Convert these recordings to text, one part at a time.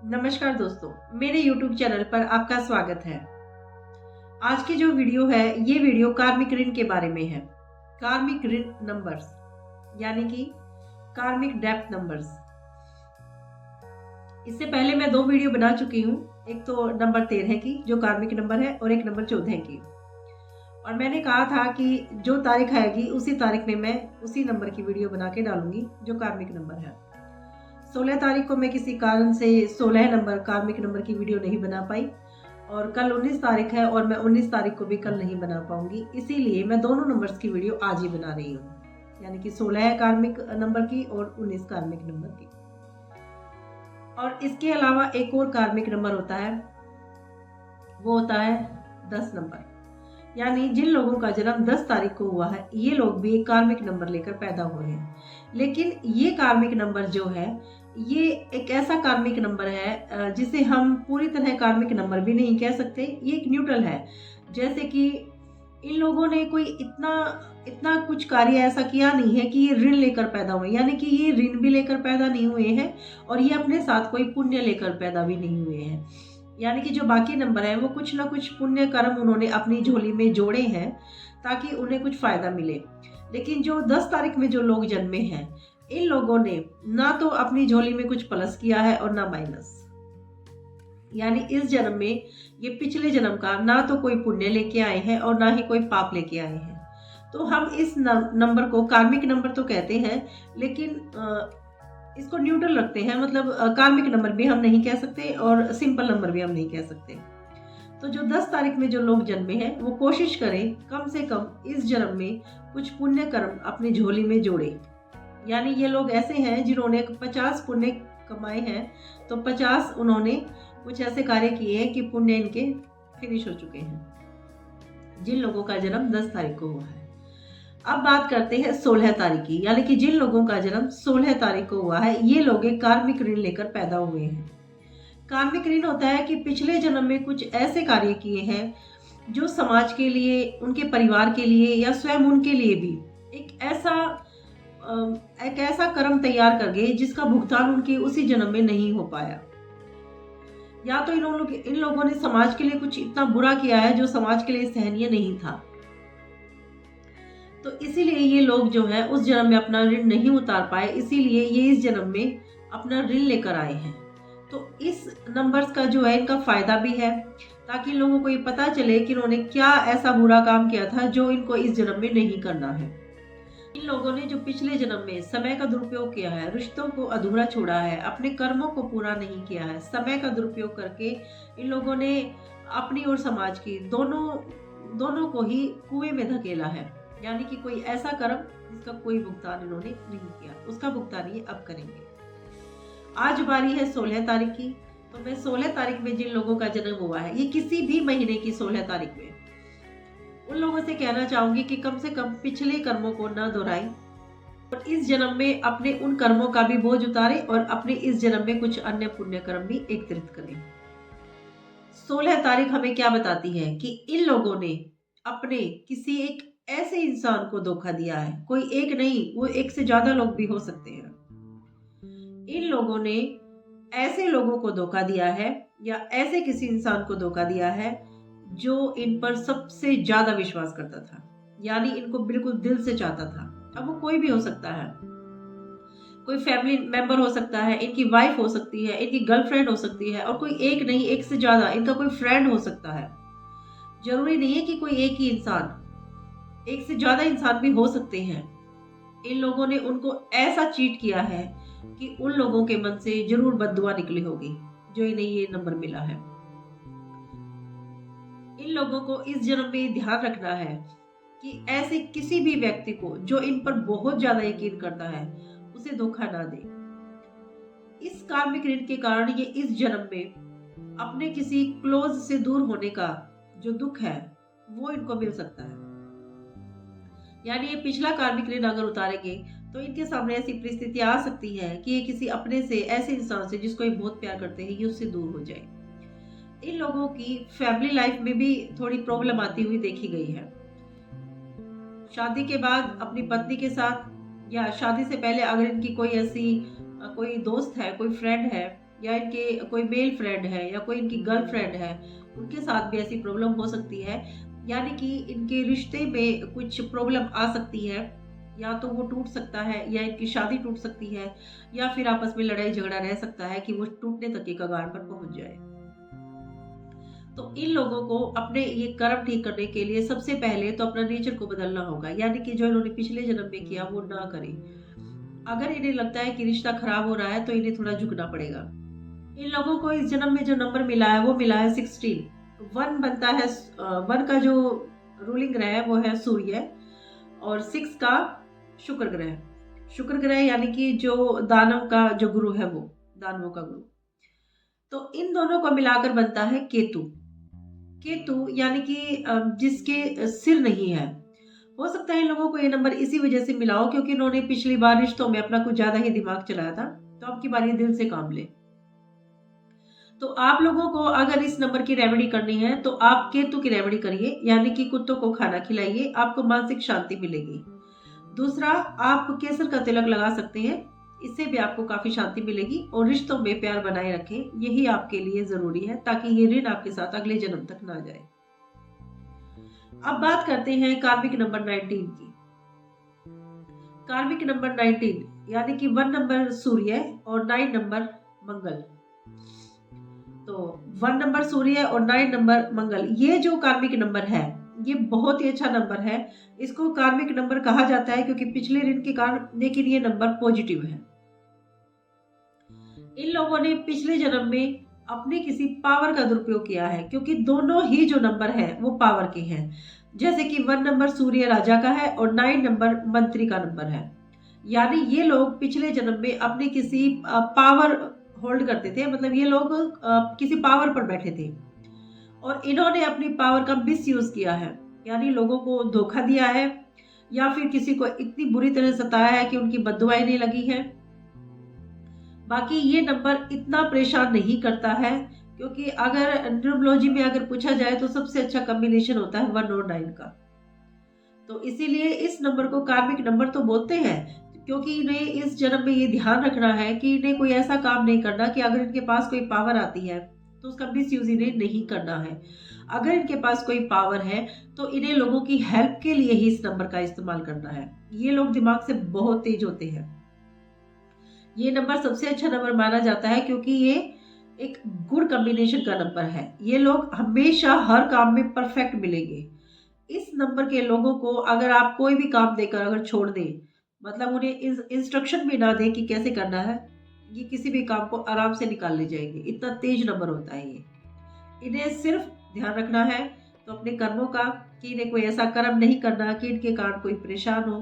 नमस्कार दोस्तों, मेरे YouTube चैनल पर आपका स्वागत है। आज की जो वीडियो है, ये वीडियो कार्मिक ऋण के बारे में है। कार्मिक ऋण नंबर्स यानी कि कार्मिक डेप्थ नंबर्स। इससे पहले मैं 2 वीडियो बना चुकी हूँ। एक तो नंबर 13 की जो कार्मिक नंबर है और एक नंबर 14 की। और मैंने कहा था कि जो तारीख आएगी उसी तारीख में मैं उसी नंबर की वीडियो बना के डालूंगी जो कार्मिक नंबर है। 16 तारीख को मैं किसी कारण से 16 नंबर कार्मिक नंबर की वीडियो नहीं बना पाई और कल 19 तारीख है और मैं 19 तारीख को भी कल नहीं बना पाऊंगी, इसीलिए मैं दोनों नंबर्स की वीडियो आज ही बना रही हूँ, यानी कि 16 कार्मिक नंबर की और 19 कार्मिक नंबर की। और इसके अलावा एक और कार्मिक नंबर होता है, वो होता है 10 नंबर। यानी जिन लोगों का जन्म 10 तारीख को हुआ है, ये लोग भी एक कार्मिक नंबर लेकर पैदा हुए हैं। लेकिन ये कार्मिक नंबर जो है, ये एक ऐसा कार्मिक नंबर है जिसे हम पूरी तरह कार्मिक नंबर भी नहीं कह सकते। ये एक न्यूट्रल है। जैसे कि इन लोगों ने कोई इतना इतना कुछ कार्य ऐसा किया नहीं है कि ये ऋण लेकर पैदा हुए, यानी कि ये ऋण भी लेकर पैदा नहीं हुए हैं और ये अपने साथ कोई पुण्य लेकर पैदा भी नहीं हुए हैं। यानी कि जो बाकी नंबर है वो कुछ ना कुछ पुण्य कर्म उन्होंने अपनी झोली में जोड़े हैं ताकि उन्हें कुछ फायदा मिले। लेकिन जो 10 तारीख में जो लोग जन्मे हैं, इन लोगों ने ना तो अपनी झोली में कुछ प्लस किया है और ना माइनस। यानी इस जन्म में ये पिछले जन्म का ना तो कोई पुण्य लेके आए हैं और ना ही कोई पाप लेके आए हैं। तो हम इस नंबर को कार्मिक नंबर तो कहते हैं, लेकिन इसको न्यूट्रल रखते हैं। मतलब कार्मिक नंबर भी हम नहीं कह सकते और सिंपल नंबर भी हम नहीं कह सकते। तो जो 10 तारीख में जो लोग जन्मे हैं, वो कोशिश करें कम से कम इस जन्म में कुछ पुण्य कर्म अपनी झोली में जोड़े। यानी ये लोग ऐसे हैं जिन्होंने 50 पुण्य कमाए हैं, तो 50 उन्होंने कुछ ऐसे कार्य किए हैं कि पुण्य इनके फिनिश हो चुके हैं, जिन लोगों का जन्म 10 तारीख को हुआ है। अब बात करते हैं 16 तारीख की, यानी कि जिन लोगों का जन्म 16 तारीख को हुआ है, ये लोग एक कार्मिक ऋण लेकर पैदा हुए हैं। कार्मिक ऋण होता है कि पिछले जन्म में कुछ ऐसे कार्य किए हैं जो समाज के लिए, उनके परिवार के लिए या स्वयं उनके लिए भी एक ऐसा कर्म तैयार कर गए जिसका भुगतान उनके उसी जन्म में नहीं हो पाया। या तो इन लोगों ने समाज के लिए कुछ इतना बुरा किया है जो समाज के लिए सहनीय नहीं था। तो इसीलिए ये लोग जो है उस जन्म में अपना ऋण नहीं उतार पाए, इसीलिए ये इस जन्म में अपना ऋण लेकर आए हैं। तो इस नंबर्स का जो है इनका फायदा भी है, ताकि लोगों को ये पता चले कि इन्होंने क्या ऐसा बुरा काम किया था जो इनको इस जन्म में नहीं करना है। इन लोगों ने जो पिछले जन्म में समय का दुरुपयोग किया है, रिश्तों को अधूरा छोड़ा है, अपने कर्मों को पूरा नहीं किया है, समय का दुरुपयोग करके इन लोगों ने अपनी और समाज की दोनों को ही कुएं में धकेला है। यानी कि कोई ऐसा कर्म जिसका कोई भुगतान इन्होंने नहीं किया, उसका भुगतान ये अब करेंगे। आज बारी है 16 तारीख की। तो मैं 16 तारीख में जिन लोगों का जन्म हुआ है, ये किसी भी महीने की 16 तारीख में, उन लोगों से कहना चाहूंगी कि कम से कम पिछले कर्मों को न दोहराएं और इस जन्म में अपने उन कर्मों का भी बोझ उतारें और अपने इस जन्म में कुछ अन्य पुण्य कर्म भी एकत्रित करें। 16 तारीख हमें क्या बताती है कि इन लोगों ने अपने किसी एक ऐसे इंसान को धोखा दिया है। कोई एक नहीं, वो एक से ज्यादा लोग भी हो सकते हैं। इन लोगों ने ऐसे लोगों को धोखा दिया है या ऐसे किसी इंसान को धोखा दिया है जो इन पर सबसे ज्यादा विश्वास करता था, यानी इनको बिल्कुल दिल से चाहता था। अब वो कोई भी हो सकता है, कोई फैमिली मेंबर हो सकता है, इनकी वाइफ हो सकती है, इनकी गर्लफ्रेंड हो सकती है, और कोई एक नहीं, एक से ज्यादा, इनका कोई फ्रेंड हो सकता है। जरूरी नहीं है कि कोई एक ही इंसान, एक से ज्यादा इंसान भी हो सकते हैं। इन लोगों ने उनको ऐसा चीट किया है कि उन लोगों के मन से जरूर बद्दुआ निकली होगी जो इन्हें ये नंबर मिला है। इन लोगों को इस जन्म में ध्यान रखना है कि ऐसे किसी भी व्यक्ति को जो इन पर बहुत ज्यादा यकीन करता है, उसे धोखा ना दे। इस कार्मिक ऋण के कारण ये इस जन्म में अपने किसी क्लोज से दूर होने का जो दुख है वो इनको मिल सकता है। यानी ये पिछला कार्मिक ऋण अगर उतारेंगे तो इनके सामने ऐसी परिस्थितियां आ सकती है कि ये किसी अपने से, ऐसे इंसान से जिसको ये बहुत प्यार करते हैं, ये उससे दूर हो जाए। इन लोगों की फैमिली लाइफ में भी थोड़ी प्रॉब्लम आती हुई देखी गई है। शादी के बाद अपनी पत्नी के साथ या शादी से पहले अगर इनकी कोई ऐसी कोई दोस्त है, कोई फ्रेंड है या इनके कोई मेल फ्रेंड है या कोई इनकी गर्लफ्रेंड है, उनके साथ भी ऐसी प्रॉब्लम हो सकती है। यानी कि इनके रिश्ते में कुछ प्रॉब्लम आ सकती है, या तो वो टूट सकता है या इनकी शादी टूट सकती है, या फिर आपस में लड़ाई झगड़ा रह सकता है कि वो टूटने तक के कगार पर पहुंच जाए। तो इन लोगों को अपने ये कर्म ठीक करने के लिए सबसे पहले तो अपना नेचर को बदलना होगा, यानी कि जो इन्होंने पिछले जन्म में किया वो ना करें। अगर इन्हें लगता है कि रिश्ता खराब हो रहा है तो इन्हें थोड़ा झुकना पड़ेगा। इन लोगों को इस जन्म में जो नंबर मिला है वो मिला है 16। वन बनता है, वन का जो रूलिंग ग्रह है वो है सूर्य, और 6 का शुक्र ग्रह। शुक्र ग्रह यानी कि जो दानव का जो गुरु है, वो दानवों का गुरु। तो इन दोनों को मिलाकर बनता है केतु। केतु यानी कि जिसके सिर नहीं है। हो सकता है इन लोगों को ये नंबर इसी वजह से मिला हो क्योंकि इन्होंने पिछली बार रिश्तों में अपना कुछ ज्यादा ही दिमाग चलाया था, तो अब की बारी दिल से काम ले। तो आप लोगों को अगर इस नंबर की रेमेडी करनी है तो आप केतु की रेमेडी करिए, यानी कि कुत्तों को खाना खिलाइए, आपको मानसिक शांति मिलेगी। दूसरा, आप केसर का तिलक लगा सकते हैं, इससे भी आपको काफी शांति मिलेगी। और रिश्तों में प्यार बनाए रखें, यही आपके लिए जरूरी है ताकि ये ऋण आपके साथ अगले जन्म तक ना जाए। अब बात करते हैं कार्मिक नंबर 19 की। कार्मिक नंबर 19 यानी कि 1 नंबर सूर्य और 9 नंबर मंगल। तो 1 नंबर सूर्य और 9 नंबर मंगल, ये जो कार्मिक नंबर है ये बहुत ही अच्छा नंबर है। इसको कार्मिक नंबर कहा जाता है क्योंकि पिछले ऋण के कारण, लेकिन ये नंबर पॉजिटिव है। इन लोगों ने पिछले जन्म में अपने किसी पावर का दुरुपयोग किया है, क्योंकि दोनों ही जो नंबर है वो पावर के हैं। जैसे कि 1 नंबर सूर्य राजा का है और 9 नंबर मंत्री का नंबर है। यानी ये लोग पिछले जन्म में अपने किसी पावर होल्ड करते थे, मतलब ये लोग किसी पावर पर बैठे थे और इन्होंने अपनी पावर का मिस यूज किया है, यानी लोगों को धोखा दिया है या फिर किसी को इतनी बुरी तरह सताया है कि उनकी बद्दुआएं नहीं लगी है। बाकी ये नंबर इतना परेशान नहीं करता है, क्योंकि अगर न्यूमरोलॉजी में अगर पूछा जाए तो सबसे अच्छा कॉम्बिनेशन होता है 1 और 9 का। तो इसीलिए इस नंबर को कार्मिक नंबर तो बोलते हैं, क्योंकि इन्हें इस जन्म में ये ध्यान रखना है कि इन्हें कोई ऐसा काम नहीं करना कि अगर इनके पास कोई पावर आती है तो उसका मिस यूज इन्हें नहीं करना है। अगर इनके पास कोई पावर है तो इन्हें लोगों की हेल्प के लिए ही इस नंबर का इस्तेमाल करना है। ये लोग दिमाग से बहुत तेज होते हैं। ये नंबर सबसे अच्छा नंबर माना जाता है क्योंकि ये एक गुड कॉम्बिनेशन का नंबर है। ये लोग हमेशा हर काम में परफेक्ट मिलेंगे। इस नंबर के लोगों को अगर आप कोई भी काम देकर अगर छोड़ दें, मतलब उन्हें इंस्ट्रक्शन भी ना दें कि कैसे करना है, ये किसी भी काम को आराम से निकाल ले जाएंगे। इतना तेज नंबर होता है ये। इन्हें सिर्फ ध्यान रखना है तो अपने कर्मों का, कि इन्हें कोई ऐसा कर्म नहीं करना कि इनके कारण कोई परेशान हो।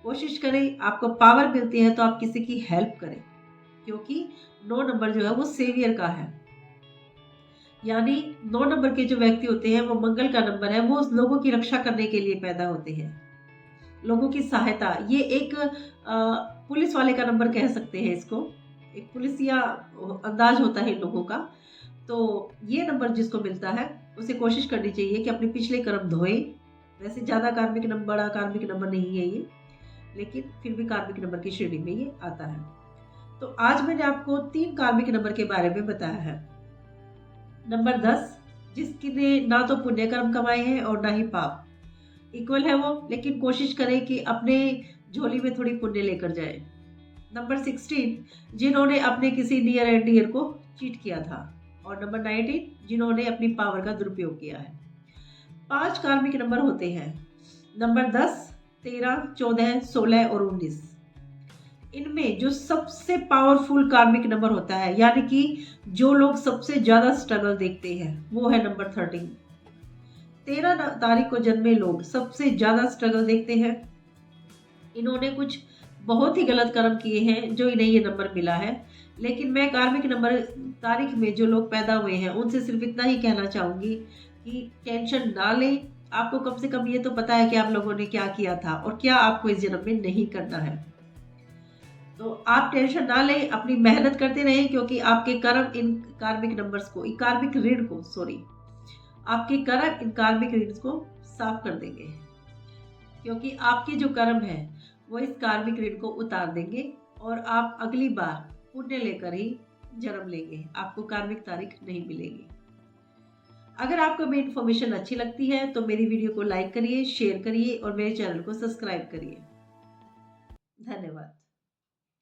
कोशिश करें, आपको पावर मिलती है तो आप किसी की हेल्प करें, क्योंकि 9 नंबर जो है वो सेवियर का है। यानी 9 नंबर के जो व्यक्ति होते हैं वो मंगल का नंबर है, वो लोगों की रक्षा करने के लिए पैदा होते हैं, लोगों की सहायता। ये एक पुलिस वाले का नंबर कह सकते हैं इसको, एक पुलिस या अंदाज होता है इन लोगों का। तो ये नंबर जिसको मिलता है उसे कोशिश करनी चाहिए कि अपने पिछले कर्म धोए। वैसे ज़्यादा कार्मिक नंबर, बड़ा कार्मिक नंबर नहीं है ये, लेकिन फिर भी कार्मिक नंबर की श्रेणी में ये आता है। तो आज मैंने आपको 3 कार्मिक नंबर के बारे में बताया है। नंबर 10, जिसने ना तो पुण्य कर्म कमाए हैं और ना ही पाप, इक्वल है वो, लेकिन कोशिश करें कि अपने झोली में थोड़ी पुण्य लेकर जाए। नंबर 16, जिन्होंने अपने किसी नियर एंड डियर को चीट किया था। और नंबर 19, जिन्होंने अपनी पावर का दुरुपयोग किया है। 5 कार्मिक नंबर होते हैं, नंबर 10, 13, 14, 16 और 19। इनमें जो सबसे पावरफुल कार्मिक नंबर होता है, यानी कि जो लोग सबसे ज्यादा स्ट्रगल देखते हैं, वो है नंबर 13। 13 तारीख को जन्मे लोग सबसे ज्यादा स्ट्रगल देखते हैं। इन्होंने कुछ बहुत ही गलत कर्म किए हैं जो इन्हें ये नंबर मिला है। लेकिन मैं कार्मिक नंबर तारीख में जो लोग पैदा हुए हैं उनसे सिर्फ इतना ही कहना चाहूंगी कि टेंशन ना लें। आपको कम से कम ये तो पता है कि आप लोगों ने क्या किया था और क्या आपको इस जन्म में नहीं करना है। तो आप टेंशन ना लें, अपनी मेहनत करते रहें, क्योंकि आपके कर्म इन कार्मिक नंबर्स को, कार्मिक ऋण को, आपके कर्म इन कार्मिक ऋण को साफ कर देंगे, क्योंकि आपके जो कर्म है वो इस कार्मिक ऋण को उतार देंगे और आप अगली बार पुण्य लेकर ही जन्म लेंगे, आपको कार्मिक तारीख नहीं मिलेगी। अगर आपको मेरी इन्फॉर्मेशन अच्छी लगती है तो मेरी वीडियो को लाइक करिए, शेयर करिए और मेरे चैनल को सब्सक्राइब करिए। धन्यवाद।